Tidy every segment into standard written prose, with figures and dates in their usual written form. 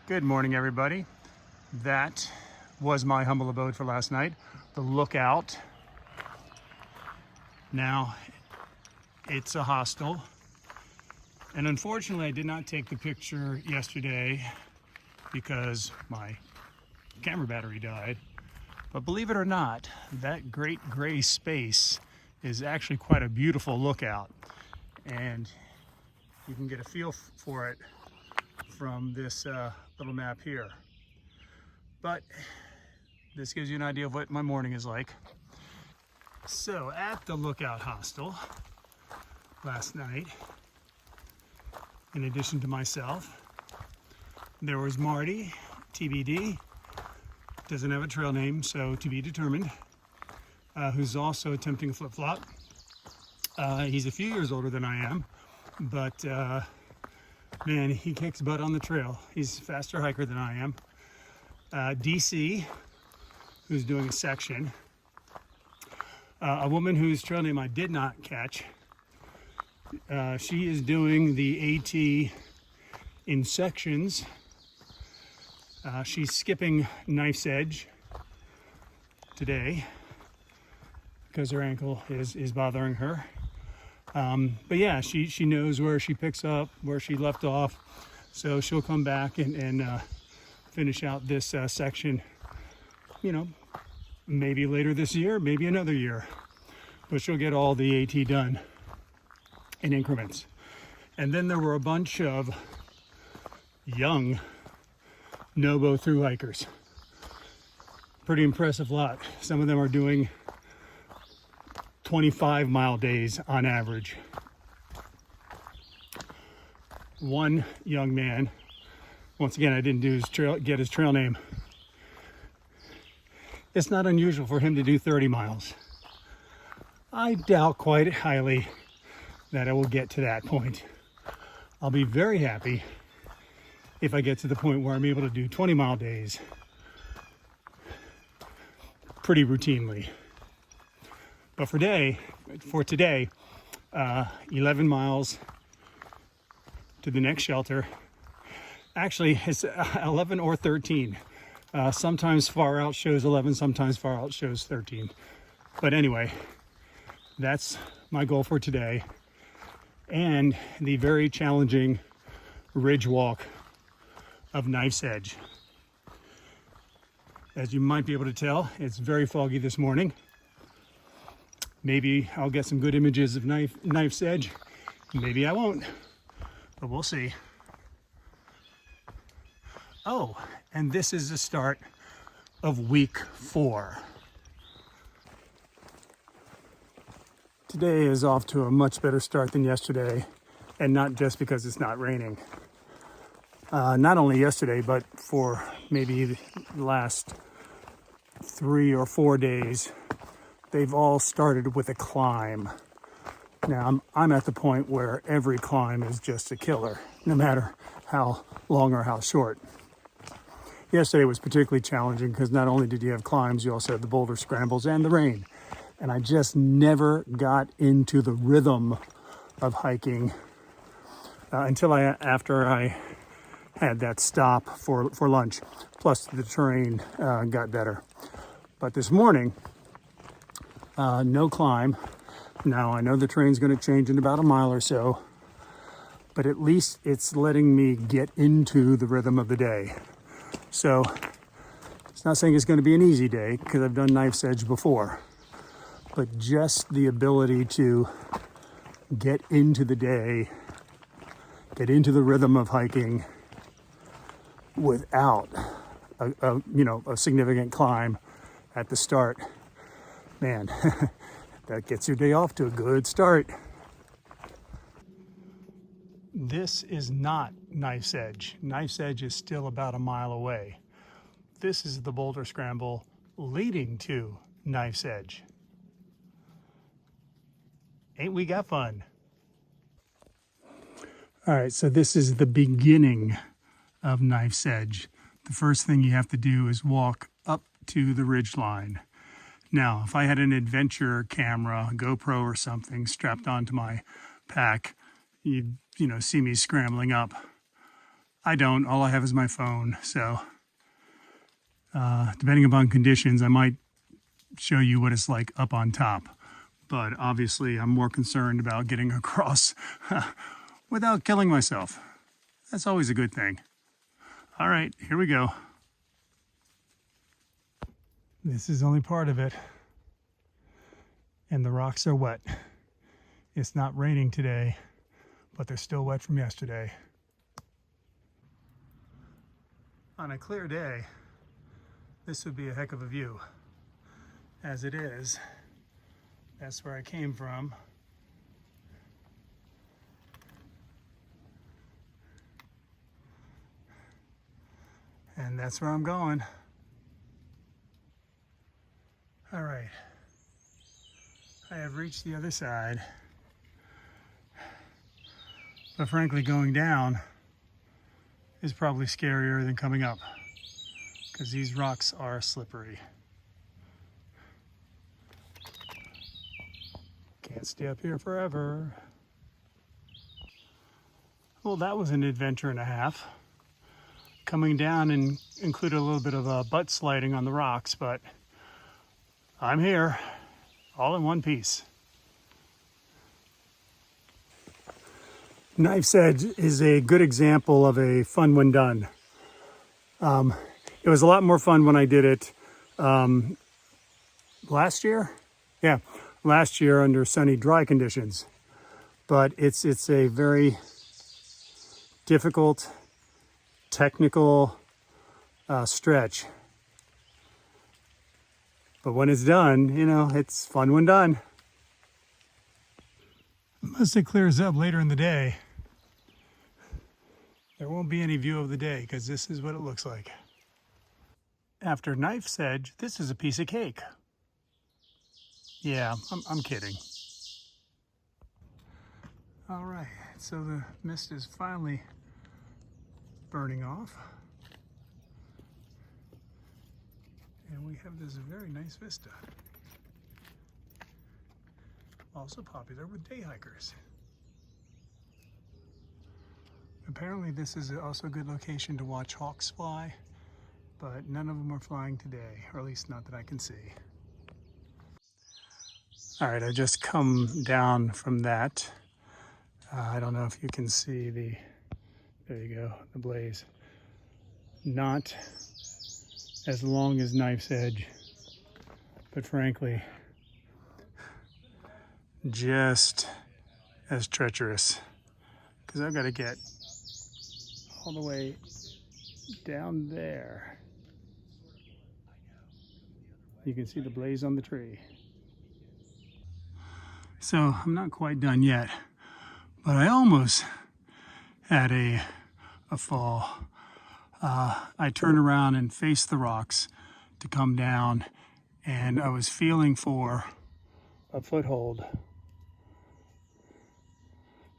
Good morning, everybody. That was my humble abode for last night, the Lookout. Now, it's a hostel, and unfortunately I did not take the picture yesterday because my camera battery died. But believe it or not, that great gray space is actually quite a beautiful lookout, and you can get a feel for it from this little map here. But this gives you an idea of what my morning is like. So at the Lookout Hostel last night, in addition to myself, there was Marty, TBD, doesn't have a trail name, so to be determined, who's also attempting a flip-flop. He's a few years older than I am, but man, he kicks butt on the trail. He's a faster hiker than I am. DC, who's doing a section. A woman whose trail name I did not catch. She is doing the AT in sections. She's skipping Knife's Edge today because her ankle is bothering her. But yeah, she knows where she picks up, where she left off. So she'll come back and finish out this section, maybe later this year, maybe another year. But she'll get all the AT done in increments. And then there were a bunch of young Nobo through hikers. Pretty impressive lot. Some of them are doing 25-mile days on average. One young man, once again, I didn't get his trail name. It's not unusual for him to do 30 miles. I doubt quite highly that I will get to that point. I'll be very happy if I get to the point where I'm able to do 20-mile days pretty routinely. But for today, 11 miles to the next shelter. Actually, it's 11 or 13. Sometimes far out shows 11, sometimes far out shows 13. But anyway, that's my goal for today. And the very challenging ridge walk of Knife's Edge. As you might be able to tell, it's very foggy this morning. Maybe I'll get some good images of Knife's Edge. Maybe I won't, but we'll see. Oh, and this is the start of week 4. Today is off to a much better start than yesterday, and not just because it's not raining. Not only yesterday, but for maybe the last 3 or 4 days, they've all started with a climb. Now, I'm at the point where every climb is just a killer, no matter how long or how short. Yesterday was particularly challenging because not only did you have climbs, you also had the boulder scrambles and the rain. And I just never got into the rhythm of hiking until after I had that stop for lunch. Plus the terrain got better. But this morning, no climb. Now I know the terrain's going to change in about a mile or so, but at least it's letting me get into the rhythm of the day. So it's not saying it's going to be an easy day because I've done Knife's Edge before, but just the ability to get into the day, get into the rhythm of hiking without a significant climb at the start, man, that gets your day off to a good start. This is not Knife's Edge. Knife's Edge is still about a mile away. This is the boulder scramble leading to Knife's Edge. Ain't we got fun? All right, so this is the beginning of Knife's Edge. The first thing you have to do is walk up to the ridge line. Now, if I had an adventure camera, a GoPro or something strapped onto my pack, you'd see me scrambling up. I don't. All I have is my phone. So depending upon conditions, I might show you what it's like up on top. But obviously, I'm more concerned about getting across without killing myself. That's always a good thing. All right, here we go. This is only part of it. And the rocks are wet. It's not raining today, but they're still wet from yesterday. On a clear day, this would be a heck of a view. As it is, that's where I came from. And that's where I'm going. All right. I have reached the other side. But frankly, going down is probably scarier than coming up, because these rocks are slippery. Can't stay up here forever. Well, that was an adventure and a half. Coming down and included a little bit of butt sliding on the rocks, but I'm here, all in one piece. Knife's Edge is a good example of a fun when done. It was a lot more fun when I did it last year. Yeah, last year under sunny, dry conditions. But it's a very difficult, technical stretch. But when it's done, you know, it's fun when done. Unless it clears up later in the day, there won't be any view of the day, because this is what it looks like. After Knife's Edge, this is a piece of cake. Yeah, I'm kidding. All right, so the mist is finally burning off. And we have this very nice vista. Also popular with day hikers. Apparently this is also a good location to watch hawks fly, but none of them are flying today, or at least not that I can see. All right, I just come down from that. I don't know if you can see there you go, the blaze. Not as long as Knife's Edge, but frankly, just as treacherous, because I've got to get all the way down there. You can see the blaze on the tree. So I'm not quite done yet, but I almost had a fall. I turned around and faced the rocks to come down, and I was feeling for a foothold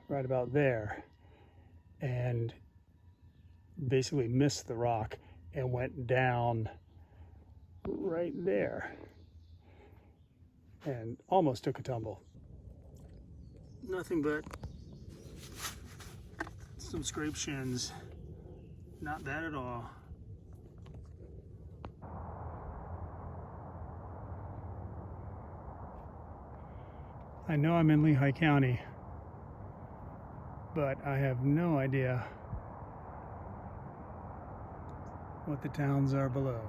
right about there, and basically missed the rock and went down right there and almost took a tumble. Nothing but some scraped shins. Not bad at all. I know I'm in Lehigh County, but I have no idea what the towns are below,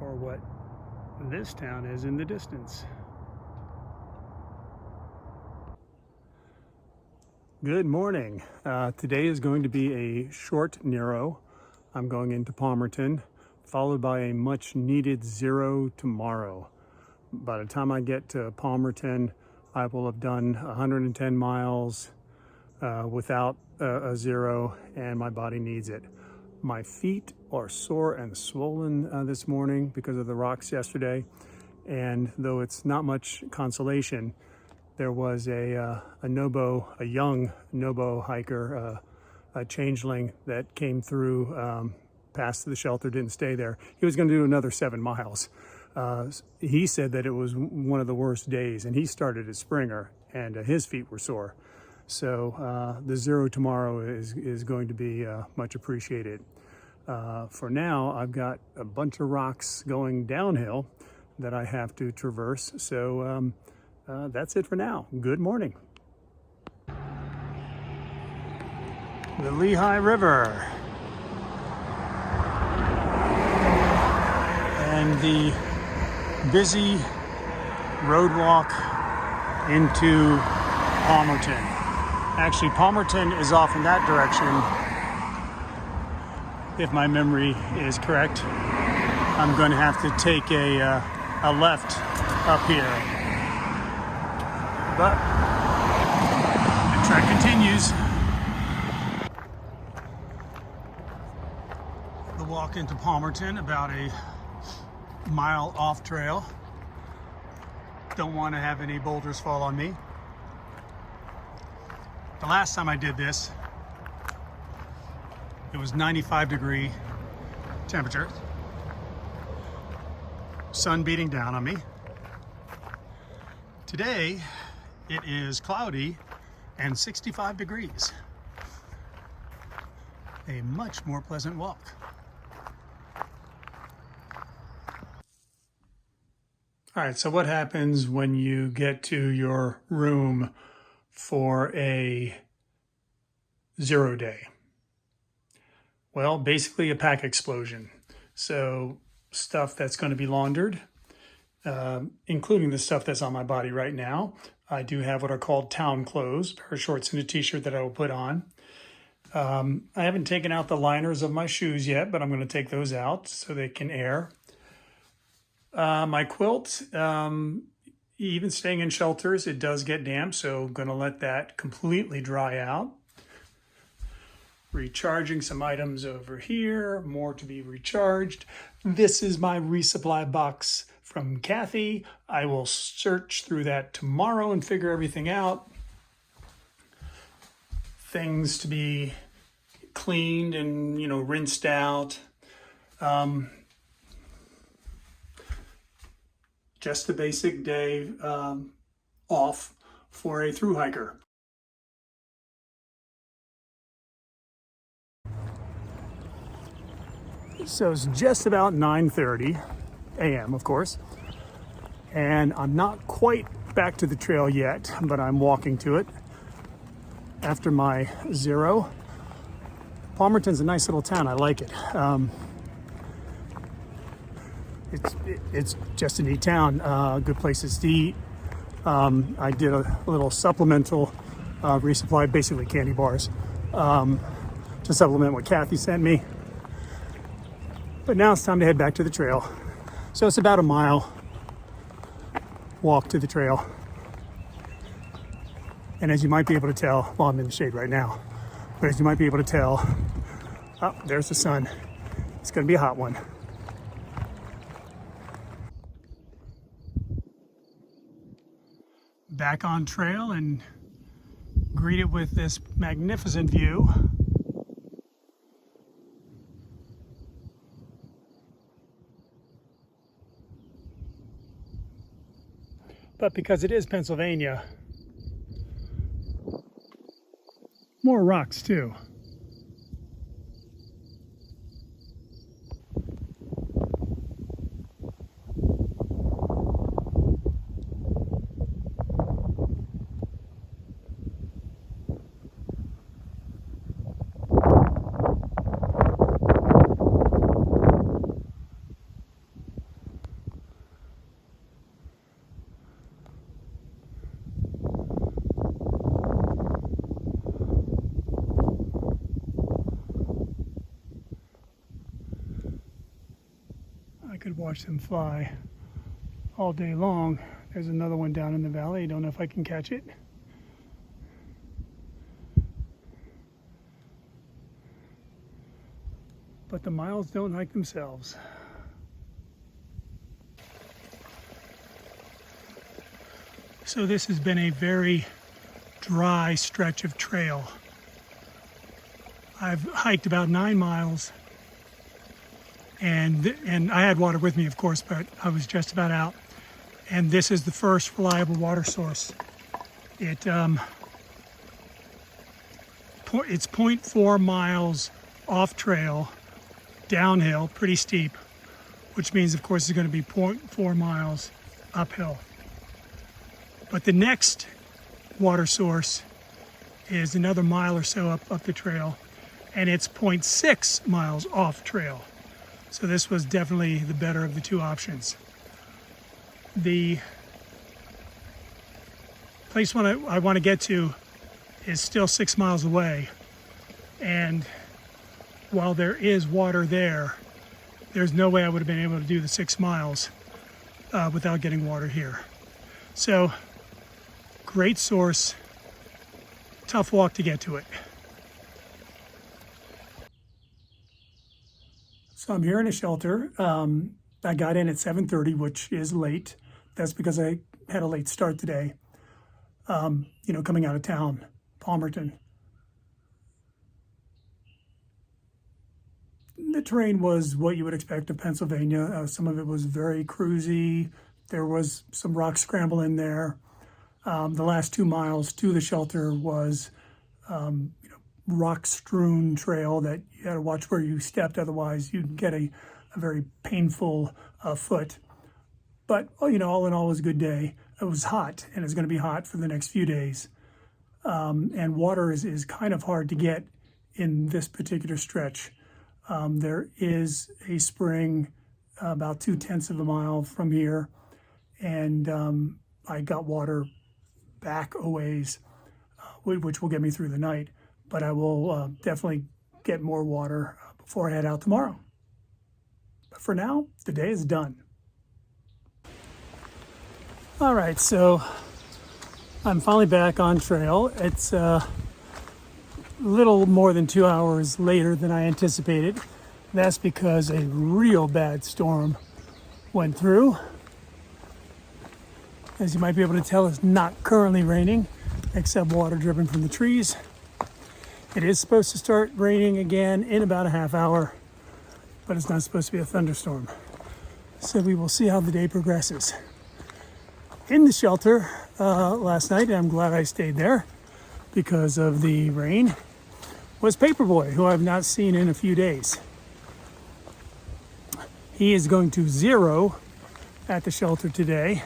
or what this town is in the distance. Good morning. Today is going to be a short Nero. I'm going into Palmerton, followed by a much needed zero tomorrow. By the time I get to Palmerton, I will have done 110 miles without a zero, and my body needs it. My feet are sore and swollen this morning because of the rocks yesterday, and though it's not much consolation, there was a young Nobo hiker, a changeling that came through past the shelter, didn't stay there. He was going to do another 7 miles. He said that it was one of the worst days, and he started at Springer, and his feet were sore. So the zero tomorrow is going to be much appreciated. For now, I've got a bunch of rocks going downhill that I have to traverse. So that's it for now. Good morning. The Lehigh River and the busy road walk into Palmerton. Actually, Palmerton is off in that direction, if my memory is correct. I'm going to have to take a left up here. But the trek continues. The walk into Palmerton, about a mile off trail. Don't want to have any boulders fall on me. The last time I did this, it was 95-degree temperature. Sun beating down on me. Today, it is cloudy and 65 degrees. A much more pleasant walk. All right, so what happens when you get to your room for a 0 day? Well, basically a pack explosion. So stuff that's going to be laundered, including the stuff that's on my body right now. I do have what are called town clothes, a pair of shorts and a t-shirt that I will put on. I haven't taken out the liners of my shoes yet, but I'm going to take those out so they can air. My quilt, even staying in shelters, it does get damp, so I'm going to let that completely dry out. Recharging some items over here, more to be recharged. This is my resupply box from Kathy. I will search through that tomorrow and figure everything out. Things to be cleaned and, rinsed out. Just a basic day off for a thru hiker. So it's just about 9:30 a.m., of course, and I'm not quite back to the trail yet, but I'm walking to it after my zero. Palmerton's a nice little town. I like it. It's just a neat town. Good places to eat. I did a little supplemental resupply, basically candy bars, to supplement what Kathy sent me. But now it's time to head back to the trail. So it's about a mile walk to the trail. And as you might be able to tell, well, I'm in the shade right now, but as you might be able to tell, oh, there's the sun. It's going to be a hot one. Back on trail and greeted with this magnificent view. But because it is Pennsylvania, more rocks too. I could watch them fly all day long. There's another one down in the valley. I don't know if I can catch it. But the miles don't hike themselves. So this has been a very dry stretch of trail. I've hiked about 9 miles. And I had water with me, of course, but I was just about out. And this is the first reliable water source. It it's 0.4 miles off trail, downhill, pretty steep, which means, of course, it's going to be 0.4 miles uphill. But the next water source is another mile or so up the trail, and it's 0.6 miles off trail. So this was definitely the better of the two options. The place I want to get to is still 6 miles away, and while there is water there's no way I would have been able to do the 6 miles without getting water here. So great source, tough walk to get to it. So I'm here in a shelter. I got in at 7:30, which is late. That's because I had a late start today, coming out of town, Palmerton. The terrain was what you would expect of Pennsylvania. Some of it was very cruisy. There was some rock scramble in there. The last 2 miles to the shelter was, rock-strewn trail that you had to watch where you stepped, otherwise you'd get a very painful foot. But, all in all, it was a good day. It was hot, and it's going to be hot for the next few days. And water is kind of hard to get in this particular stretch. There is a spring about 2/10 of a mile from here, and I got water back a ways, which will get me through the night. But I will definitely get more water before I head out tomorrow. But for now, the day is done. All right, so I'm finally back on trail. It's a little more than 2 hours later than I anticipated. That's because a real bad storm went through. As you might be able to tell, it's not currently raining, except water dripping from the trees. It is supposed to start raining again in about a half hour, but it's not supposed to be a thunderstorm. So we will see how the day progresses. In the shelter last night, and I'm glad I stayed there because of the rain, was Paperboy, who I've not seen in a few days. He is going to zero at the shelter today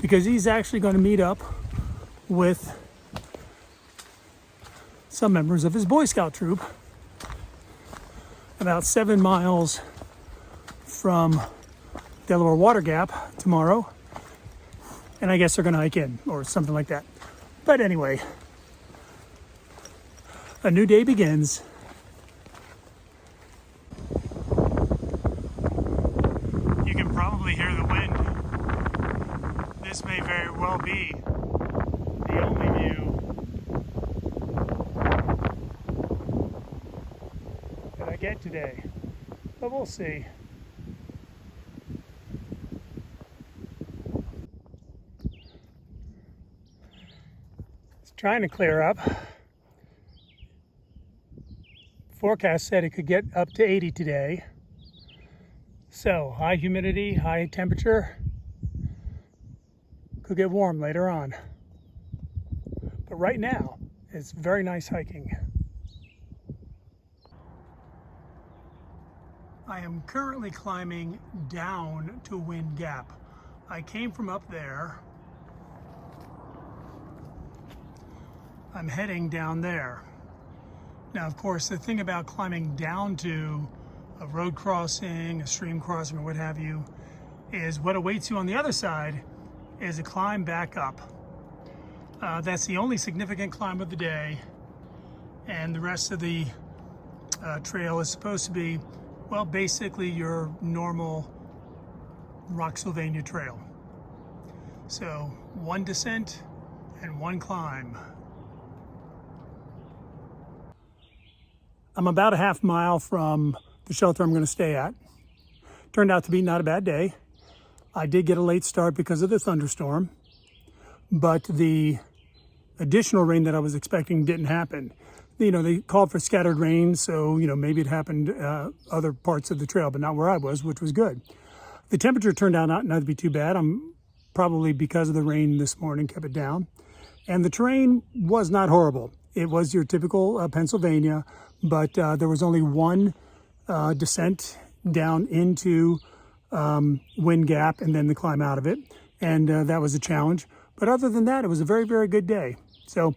because he's actually going to meet up with some members of his Boy Scout troop about 7 miles from Delaware Water Gap tomorrow. And I guess they're going to hike in or something like that. But anyway, a new day begins. You can probably hear the wind. This may very well be the only view that I get today. But we'll see. Trying to clear up. Forecast said it could get up to 80 today. So high humidity, high temperature. Could get warm later on. But right now, it's very nice hiking. I am currently climbing down to Wind Gap. I came from up there. I'm heading down there. Now, of course, the thing about climbing down to a road crossing, a stream crossing, or what have you, is what awaits you on the other side is a climb back up. That's the only significant climb of the day, and the rest of the trail is supposed to be, well, basically your normal Rocksylvania trail. So, one descent and one climb. I'm about a half mile from the shelter I'm going to stay at. Turned out to be not a bad day. I did get a late start because of the thunderstorm, but the additional rain that I was expecting didn't happen. They called for scattered rain, so, maybe it happened other parts of the trail, but not where I was, which was good. The temperature turned out not to be too bad. I'm probably because of the rain this morning kept it down. And the terrain was not horrible. It was your typical Pennsylvania, but there was only one descent down into Wind Gap and then the climb out of it. And that was a challenge. But other than that, it was a very, very good day. So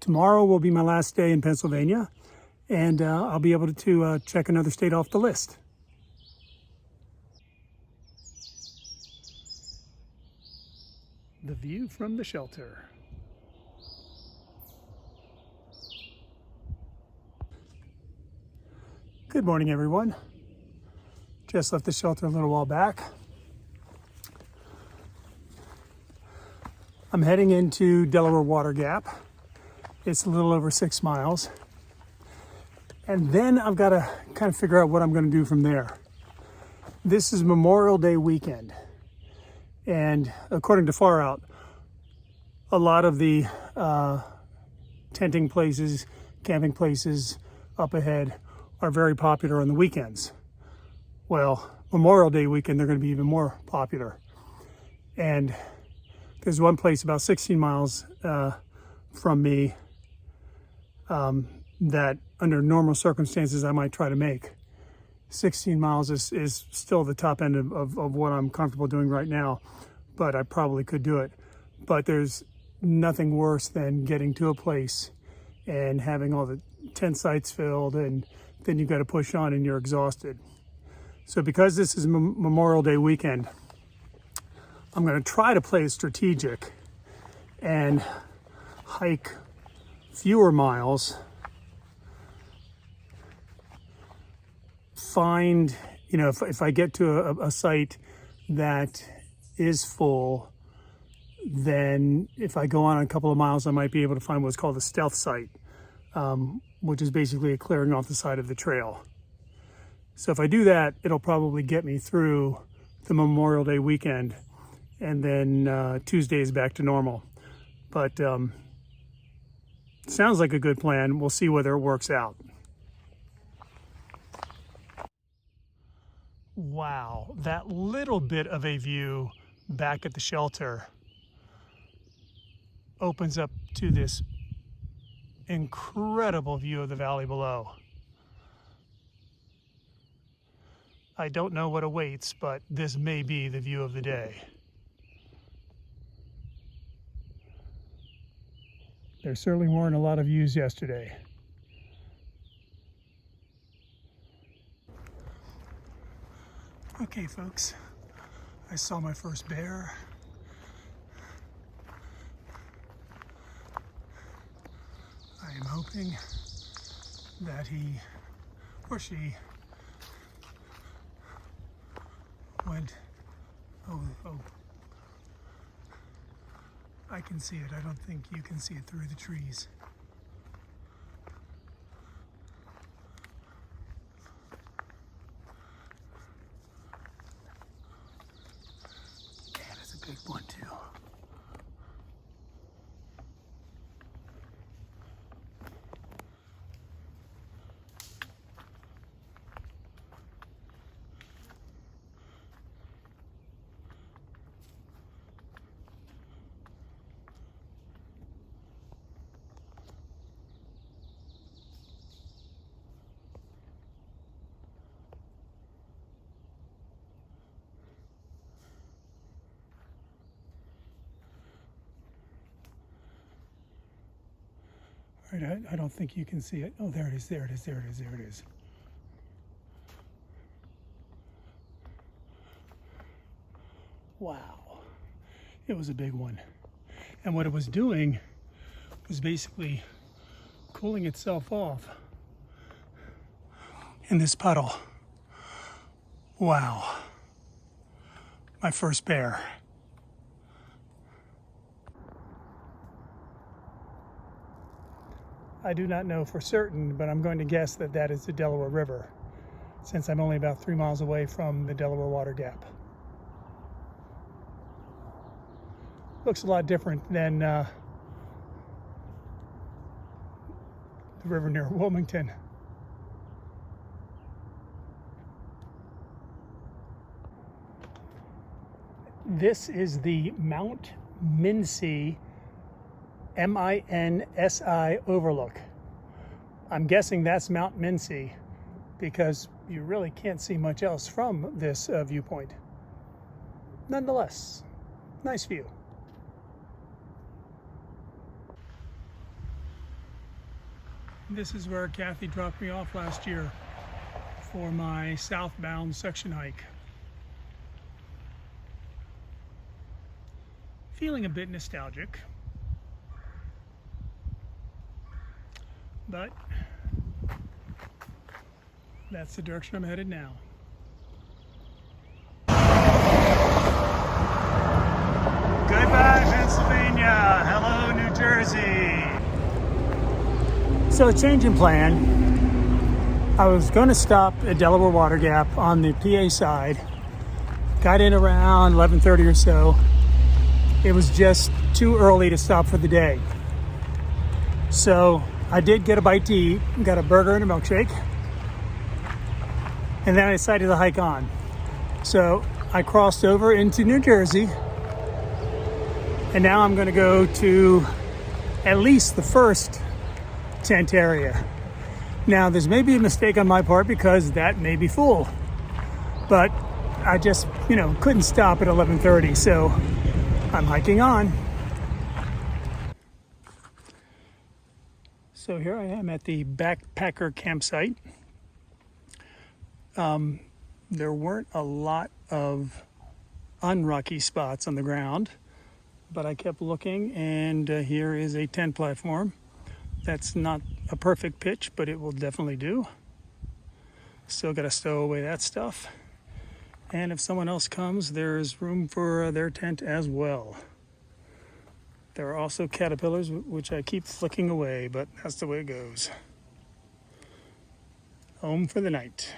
tomorrow will be my last day in Pennsylvania, and I'll be able to check another state off the list. The view from the shelter. Good morning, everyone. Just left the shelter a little while back. I'm heading into Delaware Water Gap. It's a little over 6 miles. And then I've got to kind of figure out what I'm going to do from there. This is Memorial Day weekend. And according to Far Out, a lot of the tenting places, camping places up ahead are very popular on the weekends. Well, Memorial Day weekend, they're going to be even more popular. And there's one place about 16 miles from me that under normal circumstances I might try to make. 16 miles is still the top end of what I'm comfortable doing right now, but I probably could do it. But there's nothing worse than getting to a place and having all the tent sites filled, and then you've got to push on and you're exhausted. So because this is Memorial Day weekend, I'm going to try to play it strategic and hike fewer miles. Find, if I get to a site that is full, then if I go on a couple of miles, I might be able to find what's called a stealth site, which is basically a clearing off the side of the trail. So if I do that, it'll probably get me through the Memorial Day weekend, and then Tuesday is back to normal. But sounds like a good plan. We'll see whether it works out. Wow, that little bit of a view back at the shelter opens up to this incredible view of the valley below. I don't know what awaits, but this may be the view of the day. There certainly weren't a lot of views yesterday. Okay, folks, I saw my first bear. I am hoping that he or she went, oh, I can see it. I don't think you can see it through the trees. Yeah, that's a big one too. All right, I don't think you can see it. Oh, there it is, there it is, there it is, there it is. Wow, it was a big one. And what it was doing was basically cooling itself off in this puddle. Wow, my first bear. I do not know for certain, but I'm going to guess that that is the Delaware River, since I'm only about 3 miles away from the Delaware Water Gap. Looks a lot different than the river near Wilmington. This is the Mount Mincy M-I-N-S-I overlook. I'm guessing that's Mount Mincy because you really can't see much else from this viewpoint. Nonetheless, nice view. This is where Kathy dropped me off last year for my southbound section hike. Feeling a bit nostalgic, but that's the direction I'm headed now. Goodbye, Pennsylvania. Hello, New Jersey. So, change in plan. I was going to stop at Delaware Water Gap on the PA side. Got in around 11:30 or so. It was just too early to stop for the day. So I did get a bite to eat, got a burger and a milkshake, and then I decided to hike on. So I crossed over into New Jersey, and now I'm going to go to at least the first tent area. Now there's maybe a mistake on my part because that may be full, but I just, couldn't stop at 11:30, so I'm hiking on. So here I am at the backpacker campsite. There weren't a lot of unrocky spots on the ground, but I kept looking, and here is a tent platform. That's not a perfect pitch, but it will definitely do. Still got to stow away that stuff. And if someone else comes, there's room for their tent as well. There are also caterpillars, which I keep flicking away, but that's the way it goes. Home for the night.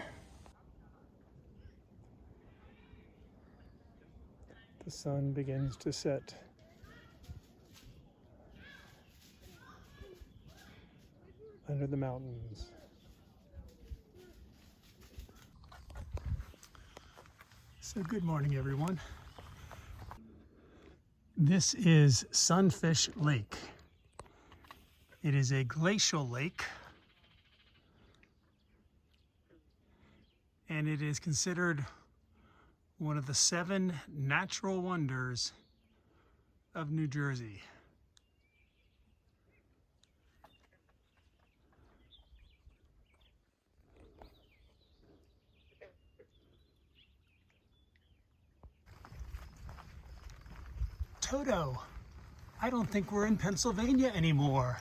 The sun begins to set. Under the mountains. So good morning, everyone. This is Sunfish Lake. It is a glacial lake, and it is considered one of the 7 natural wonders of New Jersey. Toto, I don't think we're in Pennsylvania anymore.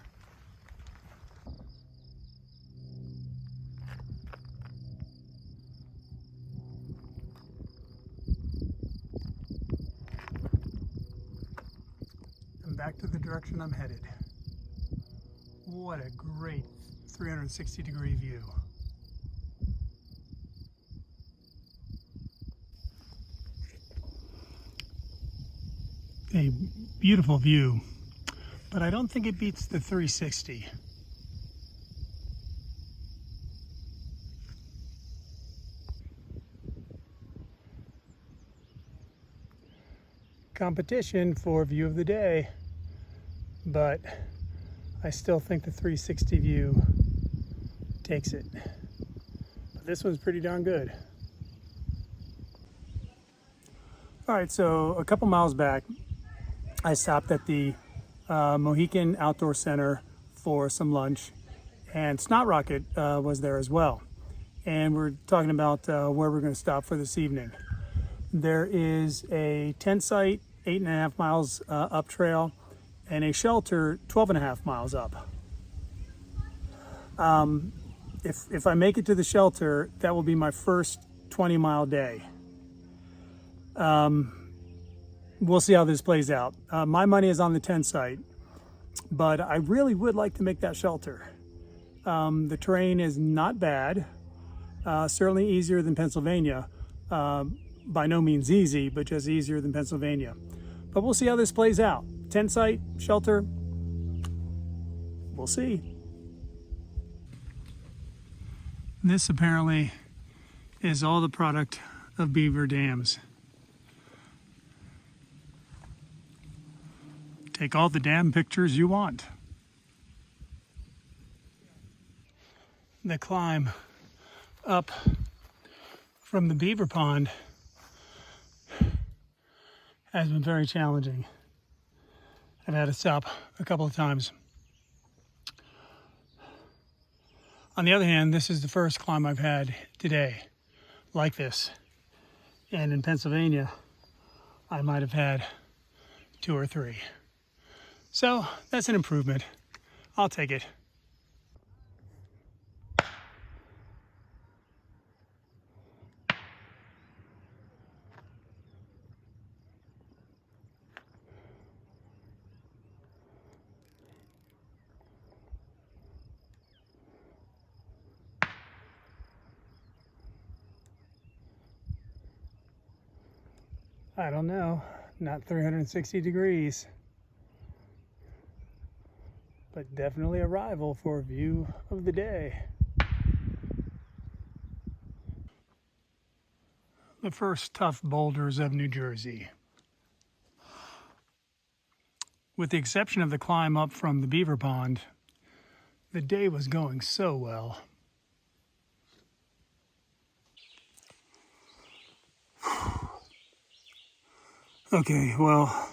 And back to the direction I'm headed. What a great 360-degree view. A beautiful view, but I don't think it beats the 360. Competition for view of the day, but I still think the 360 view takes it. But this one's pretty darn good. All right, so a couple miles back, I stopped at the Mohican Outdoor Center for some lunch, and Snot Rocket was there as well. And we're talking about where we're going to stop for this evening. There is a tent site 8.5 miles up trail, and a shelter 12.5 miles up. If I make it to the shelter, that will be my first 20-mile day. We'll see how this plays out. My money is on the tent site, but I really would like to make that shelter. The terrain is not bad, certainly easier than Pennsylvania. By no means easy, but just easier than Pennsylvania. But we'll see how this plays out. Tent site, shelter, we'll see. This apparently is all the product of beaver dams. Take all the damn pictures you want. The climb up from the beaver pond has been very challenging. I've had to stop a couple of times. On the other hand, this is the first climb I've had today like this. And in Pennsylvania, I might have had 2 or 3. So that's an improvement. I'll take it. I don't know, not 360 degrees, but definitely a rival for view of the day. The first tough boulders of New Jersey. With the exception of the climb up from the beaver pond, the day was going so well. Okay, well,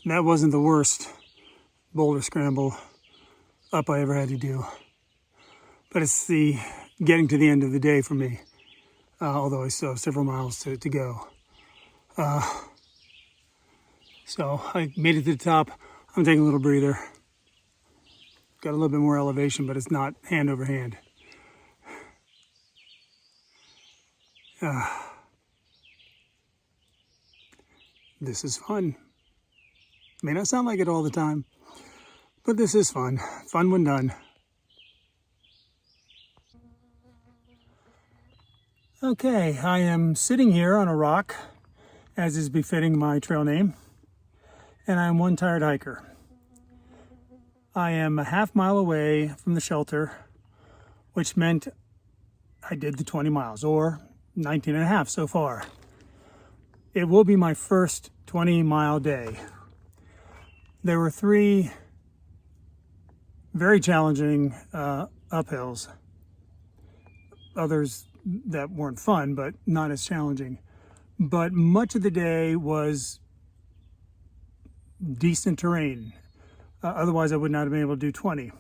that wasn't the worst boulder scramble up I ever had to do. But it's the getting to the end of the day for me, although I still have several miles to go. So I made it to the top. I'm taking a little breather. Got a little bit more elevation, but it's not hand over hand. This is fun. May not sound like it all the time, but this is fun. Fun when done. Okay, I am sitting here on a rock, as is befitting my trail name, and I am one tired hiker. I am a half mile away from the shelter, which meant I did the 20 miles, or 19 and a half so far. It will be my first 20-mile day. There were 3 very challenging uphills. Others that weren't fun, but not as challenging. But much of the day was decent terrain. Otherwise, I would not have been able to do 20.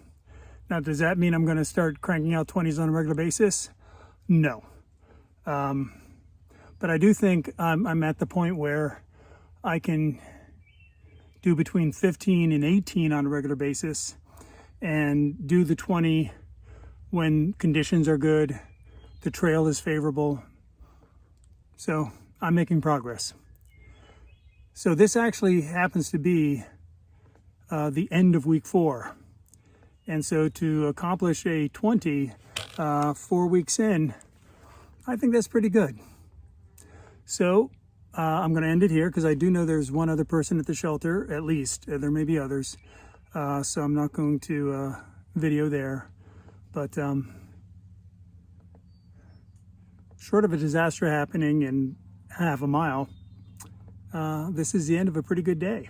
Now, does that mean I'm going to start cranking out 20s on a regular basis? No. But I do think I'm at the point where I can do between 15 and 18 on a regular basis and do the 20 when conditions are good, the trail is favorable. So I'm making progress. So this actually happens to be the end of week 4. And so to accomplish a 20 4 weeks in, I think that's pretty good. So I'm going to end it here because I do know there's one other person at the shelter, at least. There may be others. So I'm not going to video there. But short of a disaster happening in half a mile, this is the end of a pretty good day.